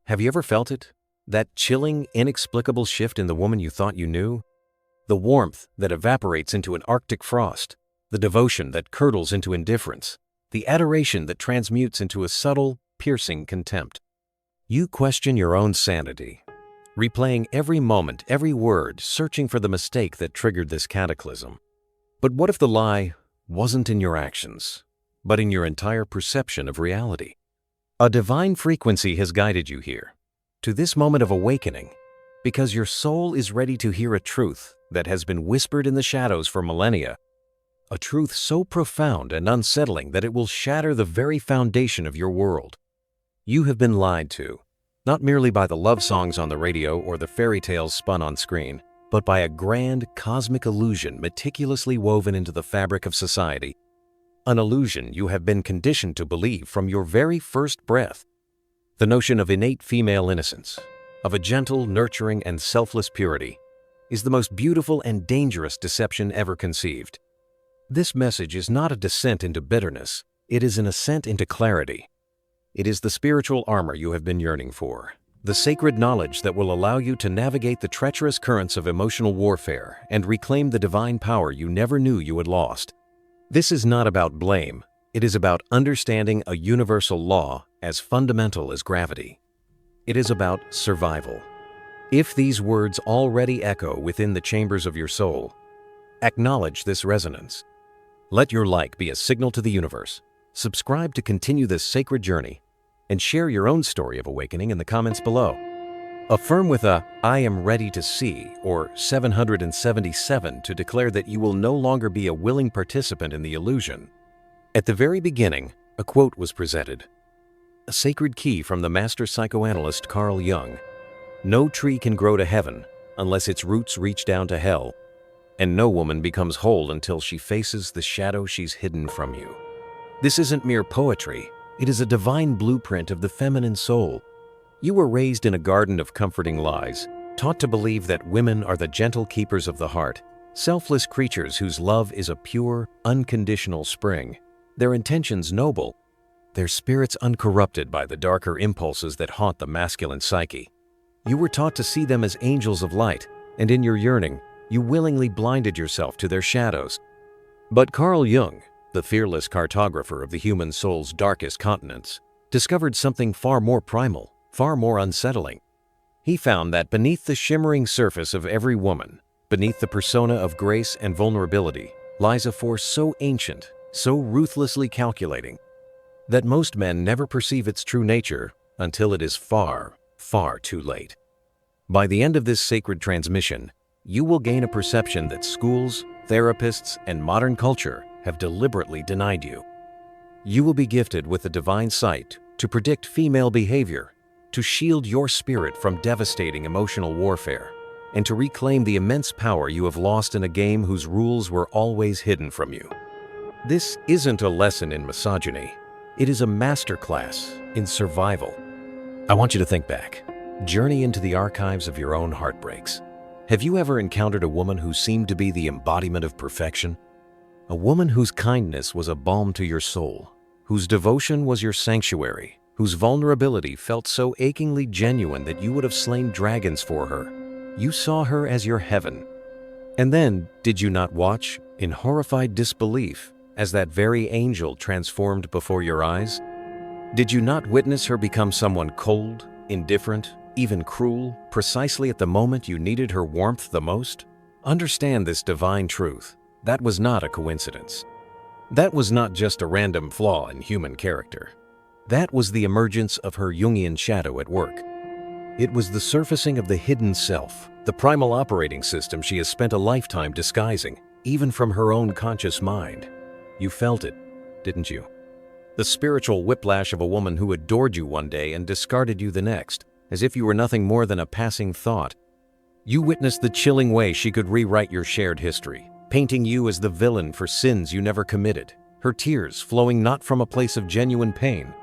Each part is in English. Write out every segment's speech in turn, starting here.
Have you ever felt it? That chilling, inexplicable shift in the woman you thought you knew? The warmth that evaporates into an Arctic frost, the devotion that curdles into indifference, the adoration that transmutes into a subtle, piercing contempt. You question your own sanity, replaying every moment, every word, searching for the mistake that triggered this cataclysm. But what if the lie wasn't in your actions, but in your entire perception of reality? A divine frequency has guided you here, to this moment of awakening, because your soul is ready to hear a truth that has been whispered in the shadows for millennia, a truth so profound and unsettling that it will shatter the very foundation of your world. You have been lied to, not merely by the love songs on the radio or the fairy tales spun on screen, but by a grand cosmic illusion meticulously woven into the fabric of society. An illusion you have been conditioned to believe from your very first breath. The notion of innate female innocence, of a gentle, nurturing, and selfless purity, is the most beautiful and dangerous deception ever conceived. This message is not a descent into bitterness, it is an ascent into clarity. It is the spiritual armor you have been yearning for, the sacred knowledge that will allow you to navigate the treacherous currents of emotional warfare and reclaim the divine power you never knew you had lost. This is not about blame, it is about understanding a universal law as fundamental as gravity. It is about survival. If these words already echo within the chambers of your soul, acknowledge this resonance. Let your like be a signal to the universe. Subscribe to continue this sacred journey, and share your own story of awakening in the comments below. Affirm with a "I am ready to see" or 777 to declare that you will no longer be a willing participant in the illusion. At the very beginning, a quote was presented, a sacred key from the master psychoanalyst Carl Jung. No tree can grow to heaven unless its roots reach down to hell, and no woman becomes whole until she faces the shadow she's hidden from you. This isn't mere poetry, it is a divine blueprint of the feminine soul. You were raised in a garden of comforting lies, taught to believe that women are the gentle keepers of the heart, selfless creatures whose love is a pure, unconditional spring, their intentions noble, their spirits uncorrupted by the darker impulses that haunt the masculine psyche. You were taught to see them as angels of light, and in your yearning, you willingly blinded yourself to their shadows. But Carl Jung, the fearless cartographer of the human soul's darkest continents, discovered something far more primal, far more unsettling. He found that beneath the shimmering surface of every woman, beneath the persona of grace and vulnerability, lies a force so ancient, so ruthlessly calculating, that most men never perceive its true nature until it is far, far too late. By the end of this sacred transmission, you will gain a perception that schools, therapists, and modern culture have deliberately denied you. You will be gifted with a divine sight to predict female behavior, to shield your spirit from devastating emotional warfare, and to reclaim the immense power you have lost in a game whose rules were always hidden from you. This isn't a lesson in misogyny. It is a masterclass in survival. I want you to think back. Journey into the archives of your own heartbreaks. Have you ever encountered a woman who seemed to be the embodiment of perfection? A woman whose kindness was a balm to your soul, whose devotion was your sanctuary, whose vulnerability felt so achingly genuine that you would have slain dragons for her. You saw her as your heaven. And then, did you not watch, in horrified disbelief, as that very angel transformed before your eyes? Did you not witness her become someone cold, indifferent, even cruel, precisely at the moment you needed her warmth the most? Understand this divine truth. That was not a coincidence. That was not just a random flaw in human character. That was the emergence of her Jungian shadow at work. It was the surfacing of the hidden self, the primal operating system she has spent a lifetime disguising, even from her own conscious mind. You felt it, didn't you? The spiritual whiplash of a woman who adored you one day and discarded you the next, as if you were nothing more than a passing thought. You witnessed the chilling way she could rewrite your shared history, painting you as the villain for sins you never committed, her tears flowing not from a place of genuine pain,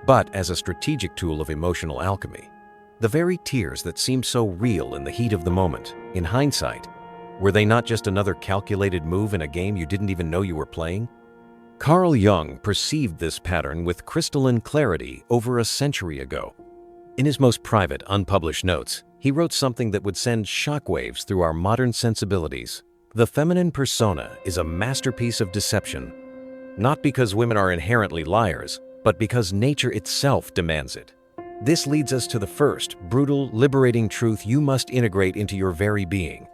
but as a strategic tool of emotional alchemy. The very tears that seemed so real in the heat of the moment, in hindsight, were they not just another calculated move in a game you didn't even know you were playing? Carl Jung perceived this pattern with crystalline clarity over a century ago. In his most private, unpublished notes, he wrote something that would send shockwaves through our modern sensibilities. The feminine persona is a masterpiece of deception, not because women are inherently liars, but because nature itself demands it. This leads us to the first, brutal, liberating truth you must integrate into your very being.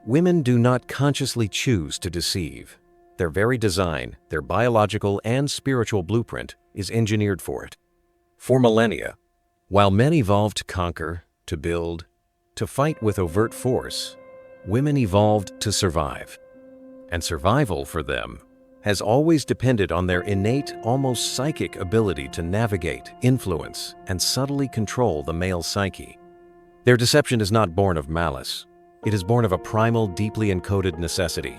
Women do not consciously choose to deceive. Their very design, their biological and spiritual blueprint, is engineered for it. For millennia, while men evolved to conquer, to build, to fight with overt force, women evolved to survive. And survival for them has always depended on their innate, almost psychic ability to navigate, influence, and subtly control the male psyche. Their deception is not born of malice. It is born of a primal, deeply encoded necessity.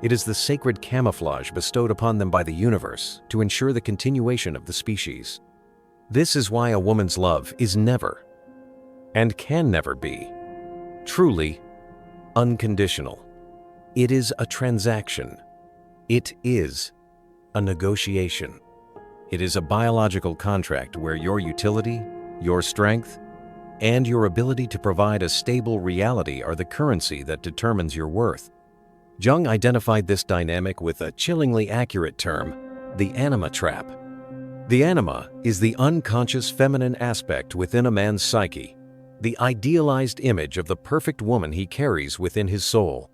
It is the sacred camouflage bestowed upon them by the universe to ensure the continuation of the species. This is why a woman's love is never, and can never be, truly unconditional. It is a transaction. It is a negotiation. It is a biological contract where your utility, your strength, and your ability to provide a stable reality are the currency that determines your worth. Jung identified this dynamic with a chillingly accurate term, the Anima Trap. The anima is the unconscious feminine aspect within a man's psyche, the idealized image of the perfect woman he carries within his soul.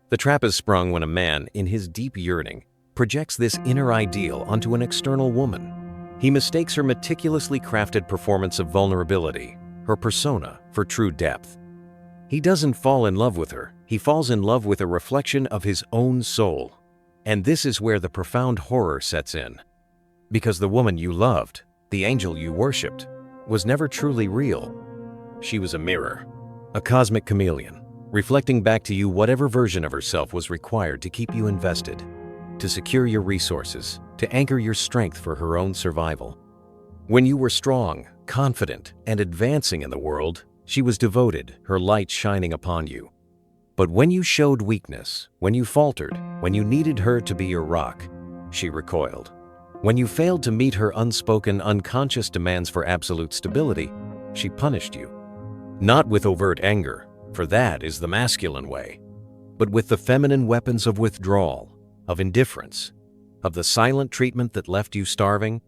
The trap is sprung when a man, in his deep yearning, projects this inner ideal onto an external woman. He mistakes her meticulously crafted performance of vulnerability, her persona, for true depth. He doesn't fall in love with her, he falls in love with a reflection of his own soul. And this is where the profound horror sets in. Because the woman you loved, the angel you worshipped, was never truly real. She was a mirror, a cosmic chameleon, reflecting back to you whatever version of herself was required to keep you invested, to secure your resources, to anchor your strength for her own survival. When you were strong, confident, and advancing in the world, she was devoted, her light shining upon you. But when you showed weakness, when you faltered, when you needed her to be your rock, she recoiled. When you failed to meet her unspoken, unconscious demands for absolute stability, she punished you. Not with overt anger, for that is the masculine way, but with the feminine weapons of withdrawal, of indifference, of the silent treatment that left you starving,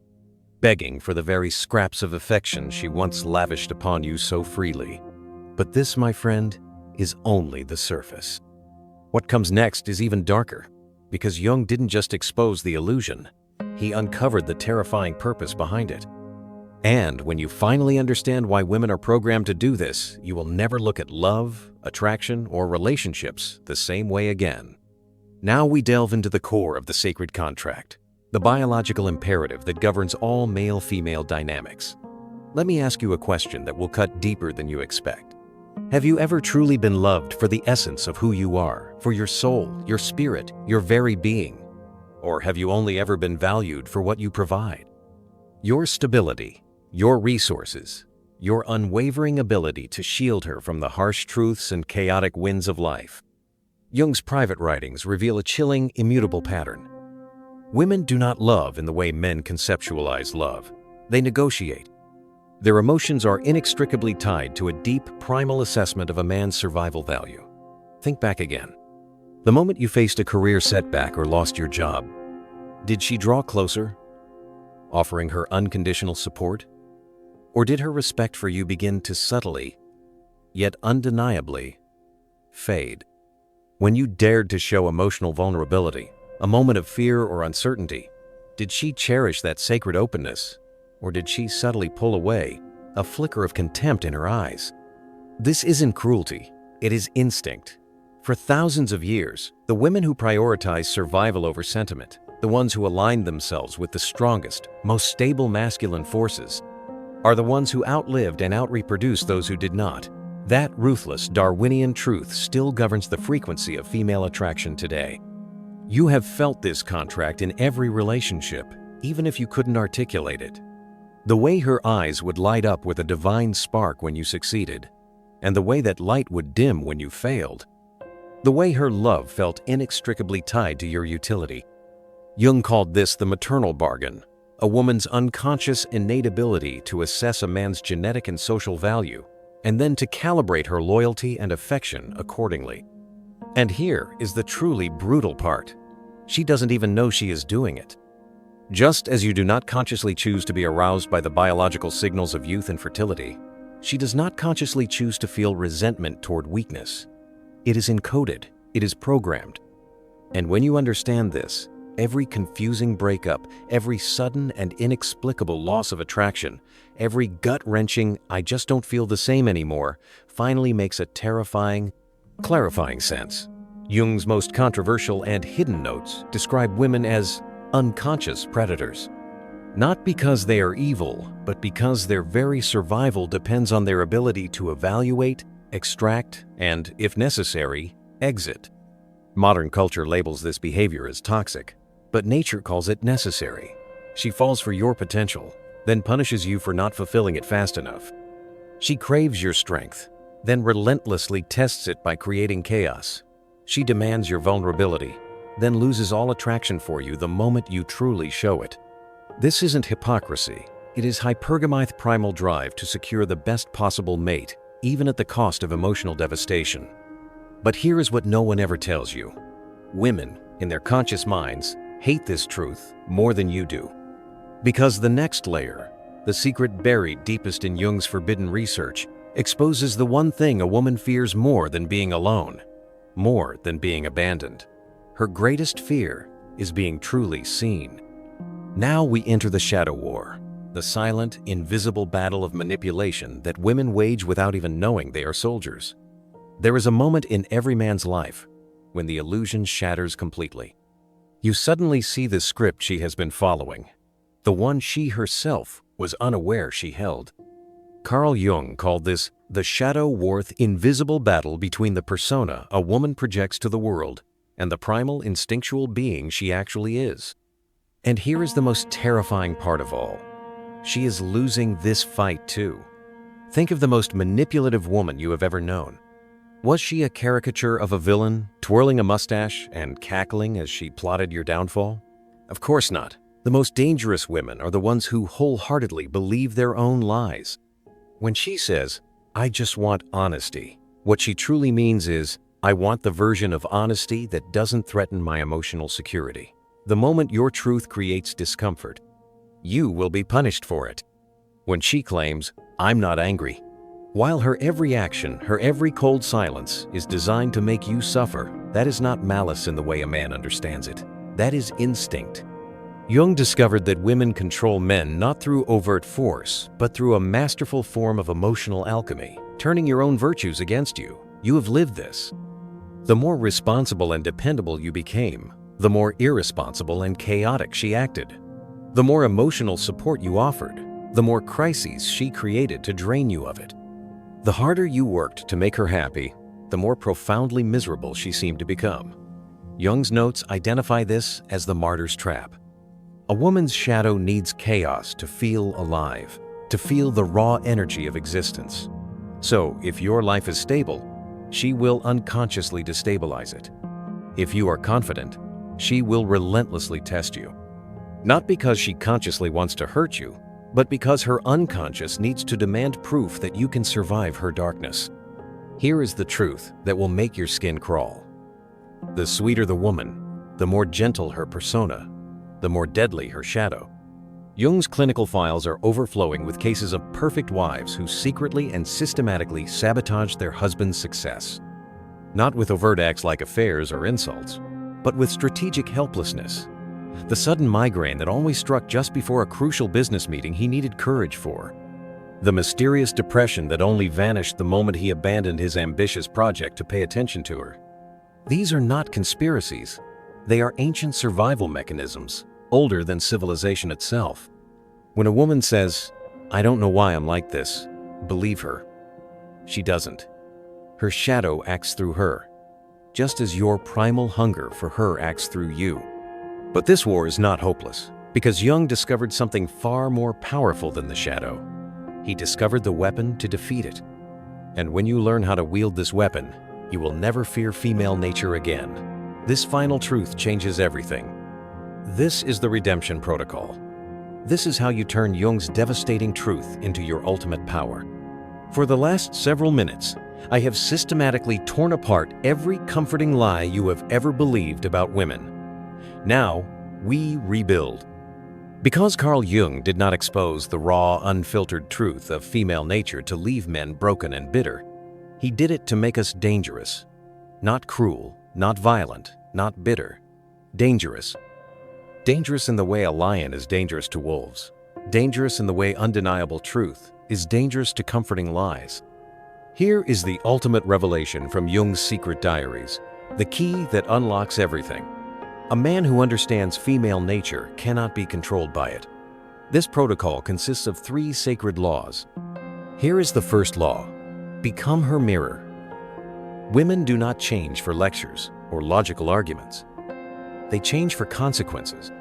begging for the very scraps of affection she once lavished upon you so freely. But this, my friend, is only the surface. What comes next is even darker, because Jung didn't just expose the illusion, he uncovered the terrifying purpose behind it. And when you finally understand why women are programmed to do this, you will never look at love, attraction, or relationships the same way again. Now we delve into the core of the sacred contract, the biological imperative that governs all male-female dynamics. Let me ask you a question that will cut deeper than you expect. Have you ever truly been loved for the essence of who you are, for your soul, your spirit, your very being? Or have you only ever been valued for what you provide? Your stability, your resources, your unwavering ability to shield her from the harsh truths and chaotic winds of life. Jung's private writings reveal a chilling, immutable pattern. Women do not love in the way men conceptualize love. They negotiate. Their emotions are inextricably tied to a deep, primal assessment of a man's survival value. Think back again. The moment you faced a career setback or lost your job, did she draw closer, offering her unconditional support? Or did her respect for you begin to subtly, yet undeniably, fade? When you dared to show emotional vulnerability, a moment of fear or uncertainty, did she cherish that sacred openness? Or did she subtly pull away, a flicker of contempt in her eyes? This isn't cruelty, it is instinct. For thousands of years, the women who prioritized survival over sentiment, the ones who aligned themselves with the strongest, most stable masculine forces, are the ones who outlived and outreproduced those who did not. That ruthless Darwinian truth still governs the frequency of female attraction today. You have felt this contract in every relationship, even if you couldn't articulate it. The way her eyes would light up with a divine spark when you succeeded, and the way that light would dim when you failed. The way her love felt inextricably tied to your utility. Jung called this the maternal bargain, a woman's unconscious innate ability to assess a man's genetic and social value, and then to calibrate her loyalty and affection accordingly. And here is the truly brutal part. She doesn't even know she is doing it. Just as you do not consciously choose to be aroused by the biological signals of youth and fertility, she does not consciously choose to feel resentment toward weakness. It is encoded, it is programmed. And when you understand this, every confusing breakup, every sudden and inexplicable loss of attraction, every gut-wrenching "I just don't feel the same anymore" finally makes a terrifying, clarifying sense. Jung's most controversial and hidden notes describe women as unconscious predators. Not because they are evil, but because their very survival depends on their ability to evaluate, extract, and, if necessary, exit. Modern culture labels this behavior as toxic, but nature calls it necessary. She falls for your potential, then punishes you for not fulfilling it fast enough. She craves your strength, then relentlessly tests it by creating chaos. She demands your vulnerability, then loses all attraction for you the moment you truly show it. This isn't hypocrisy. It is hypergamite primal drive to secure the best possible mate, even at the cost of emotional devastation. But here is what no one ever tells you. Women, in their conscious minds, hate this truth more than you do. Because the next layer, the secret buried deepest in Jung's forbidden research, exposes the one thing a woman fears more than being alone, more than being abandoned. Her greatest fear is being truly seen. Now we enter the shadow war, the silent, invisible battle of manipulation that women wage without even knowing they are soldiers. There is a moment in every man's life when the illusion shatters completely. You suddenly see the script she has been following, the one she herself was unaware she held. Carl Jung called this the shadow-worth invisible battle between the persona a woman projects to the world and the primal instinctual being she actually is. And here is the most terrifying part of all. She is losing this fight too. Think of the most manipulative woman you have ever known. Was she a caricature of a villain, twirling a mustache and cackling as she plotted your downfall? Of course not. The most dangerous women are the ones who wholeheartedly believe their own lies. When she says, "I just want honesty," what she truly means is, "I want the version of honesty that doesn't threaten my emotional security." The moment your truth creates discomfort, you will be punished for it. When she claims, "I'm not angry," while her every action, her every cold silence is designed to make you suffer, that is not malice in the way a man understands it. That is instinct. Jung discovered that women control men not through overt force, but through a masterful form of emotional alchemy, turning your own virtues against you. You have lived this. The more responsible and dependable you became, the more irresponsible and chaotic she acted. The more emotional support you offered, the more crises she created to drain you of it. The harder you worked to make her happy, the more profoundly miserable she seemed to become. Jung's notes identify this as the martyr's trap. A woman's shadow needs chaos to feel alive, to feel the raw energy of existence. So, if your life is stable, she will unconsciously destabilize it. If you are confident, she will relentlessly test you. Not because she consciously wants to hurt you, but because her unconscious needs to demand proof that you can survive her darkness. Here is the truth that will make your skin crawl. The sweeter the woman, the more gentle her persona, the more deadly her shadow. Jung's clinical files are overflowing with cases of perfect wives who secretly and systematically sabotaged their husband's success. Not with overt acts like affairs or insults, but with strategic helplessness. The sudden migraine that always struck just before a crucial business meeting he needed courage for. The mysterious depression that only vanished the moment he abandoned his ambitious project to pay attention to her. These are not conspiracies. They are ancient survival mechanisms, older than civilization itself. When a woman says, "I don't know why I'm like this," believe her. She doesn't. Her shadow acts through her, just as your primal hunger for her acts through you. But this war is not hopeless, because Jung discovered something far more powerful than the shadow. He discovered the weapon to defeat it. And when you learn how to wield this weapon, you will never fear female nature again. This final truth changes everything. This is the redemption protocol. This is how you turn Jung's devastating truth into your ultimate power. For the last several minutes, I have systematically torn apart every comforting lie you have ever believed about women. Now, we rebuild. Because Carl Jung did not expose the raw, unfiltered truth of female nature to leave men broken and bitter, he did it to make us dangerous. Not cruel, not violent, not bitter. Dangerous. Dangerous in the way a lion is dangerous to wolves. Dangerous in the way undeniable truth is dangerous to comforting lies. Here is the ultimate revelation from Jung's secret diaries, the key that unlocks everything. A man who understands female nature cannot be controlled by it. This protocol consists of 3 sacred laws. Here is the first law: become her mirror. Women do not change for lectures or logical arguments. They change for consequences.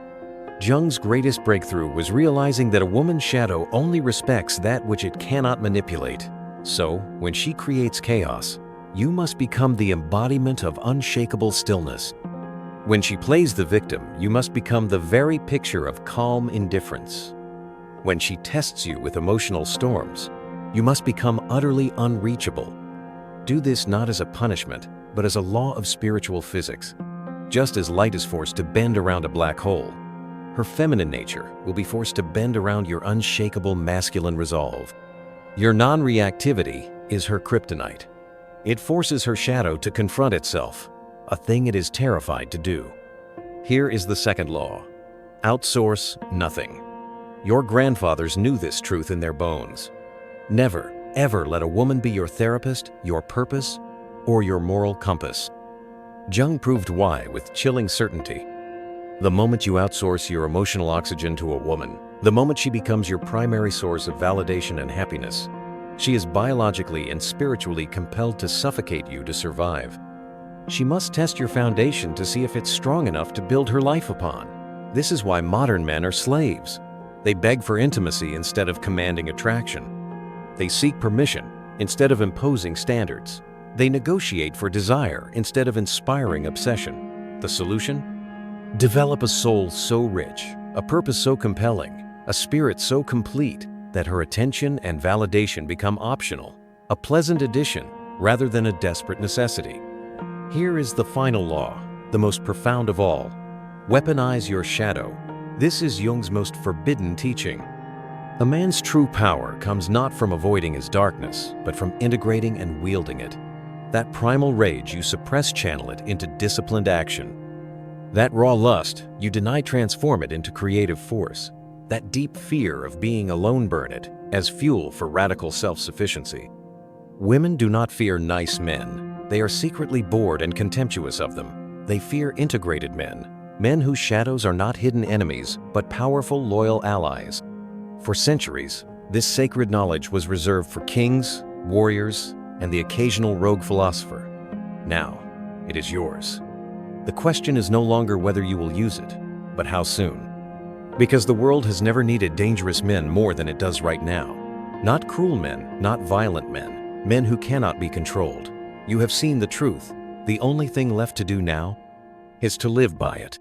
Jung's greatest breakthrough was realizing that a woman's shadow only respects that which it cannot manipulate. So, when she creates chaos, you must become the embodiment of unshakable stillness. When she plays the victim, you must become the very picture of calm indifference. When she tests you with emotional storms, you must become utterly unreachable. Do this not as a punishment, but as a law of spiritual physics. Just as light is forced to bend around a black hole, her feminine nature will be forced to bend around your unshakable masculine resolve. Your non-reactivity is her kryptonite. It forces her shadow to confront itself, a thing it is terrified to do. Here is the second law: outsource nothing. Your grandfathers knew this truth in their bones. Never, ever let a woman be your therapist, your purpose, or your moral compass. Jung proved why with chilling certainty. The moment you outsource your emotional oxygen to a woman, the moment she becomes your primary source of validation and happiness, she is biologically and spiritually compelled to suffocate you to survive. She must test your foundation to see if it's strong enough to build her life upon. This is why modern men are slaves. They beg for intimacy instead of commanding attraction. They seek permission instead of imposing standards. They negotiate for desire instead of inspiring obsession. The solution? Develop a soul so rich, a purpose so compelling, a spirit so complete that her attention and validation become optional, a pleasant addition rather than a desperate necessity. Here is the final law, the most profound of all. Weaponize your shadow. This is Jung's most forbidden teaching. A man's true power comes not from avoiding his darkness, but from integrating and wielding it. That primal rage, you suppress, channel it into disciplined action. That raw lust, you transform it into creative force. That deep fear of being alone, burn it as fuel for radical self-sufficiency. Women do not fear nice men. They are secretly bored and contemptuous of them. They fear integrated men, men whose shadows are not hidden enemies, but powerful, loyal allies. For centuries, this sacred knowledge was reserved for kings, warriors, and the occasional rogue philosopher. Now, it is yours. The question is no longer whether you will use it, but how soon. Because the world has never needed dangerous men more than it does right now. Not cruel men, not violent men, men who cannot be controlled. You have seen the truth. The only thing left to do now is to live by it.